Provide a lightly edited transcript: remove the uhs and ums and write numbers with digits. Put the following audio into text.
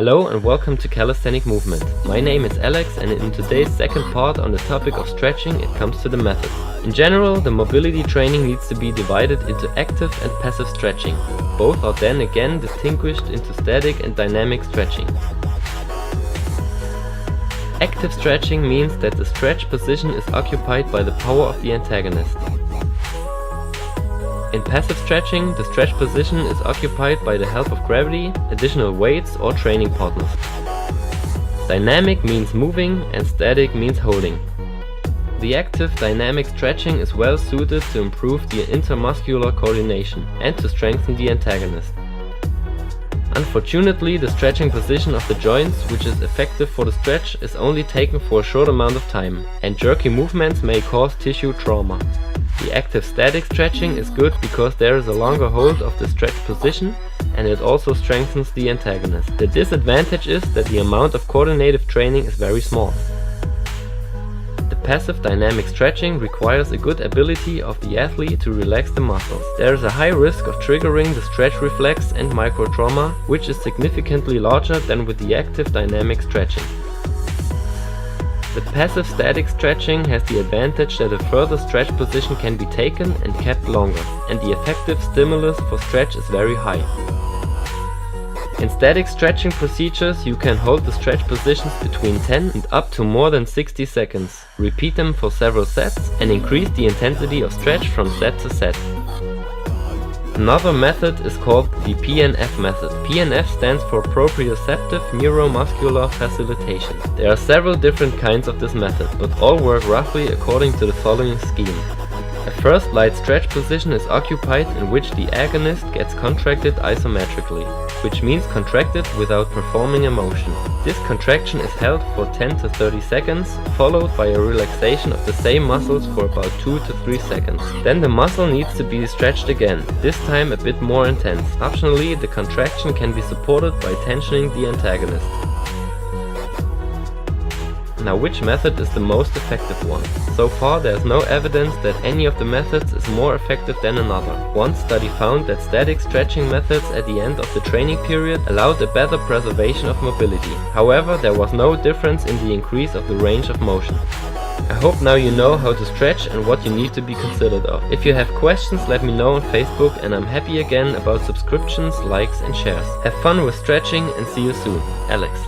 Hello and welcome to Calisthenic Movement. My name is Alex, and in today's second part on the topic of stretching it comes to the methods. In general, the mobility training needs to be divided into active and passive stretching. Both are then again distinguished into static and dynamic stretching. Active stretching means that the stretch position is occupied by the power of the antagonist. In passive stretching, the stretch position is occupied by the help of gravity, additional weights or training partners. Dynamic means moving and static means holding. The active dynamic stretching is well suited to improve the intermuscular coordination and to strengthen the antagonist. Unfortunately, the stretching position of the joints, which is effective for the stretch, is only taken for a short amount of time, and jerky movements may cause tissue trauma. The active static stretching is good because there is a longer hold of the stretch position and it also strengthens the antagonist. The disadvantage is that the amount of coordinative training is very small. The passive dynamic stretching requires a good ability of the athlete to relax the muscles. There is a high risk of triggering the stretch reflex and microtrauma, which is significantly larger than with the active dynamic stretching. The passive static stretching has the advantage that a further stretch position can be taken and kept longer, and the effective stimulus for stretch is very high. In static stretching procedures you can hold the stretch positions between 10 and up to more than 60 seconds, repeat them for several sets and increase the intensity of stretch from set to set. Another method is called the PNF method. PNF stands for proprioceptive neuromuscular facilitation. There are several different kinds of this method, but all work roughly according to the following scheme. A first light stretch position is occupied in which the agonist gets contracted isometrically, which means contracted without performing a motion. This contraction is held for 10 to 30 seconds, followed by a relaxation of the same muscles for about 2 to 3 seconds. Then the muscle needs to be stretched again, this time a bit more intense. Optionally, the contraction can be supported by tensioning the antagonist. Now, which method is the most effective one? So far there is no evidence that any of the methods is more effective than another. One study found that static stretching methods at the end of the training period allowed a better preservation of mobility. However, there was no difference in the increase of the range of motion. I hope now you know how to stretch and what you need to be considered of. If you have questions, let me know on Facebook, and I'm happy again about subscriptions, likes and shares. Have fun with stretching and see you soon. Alex.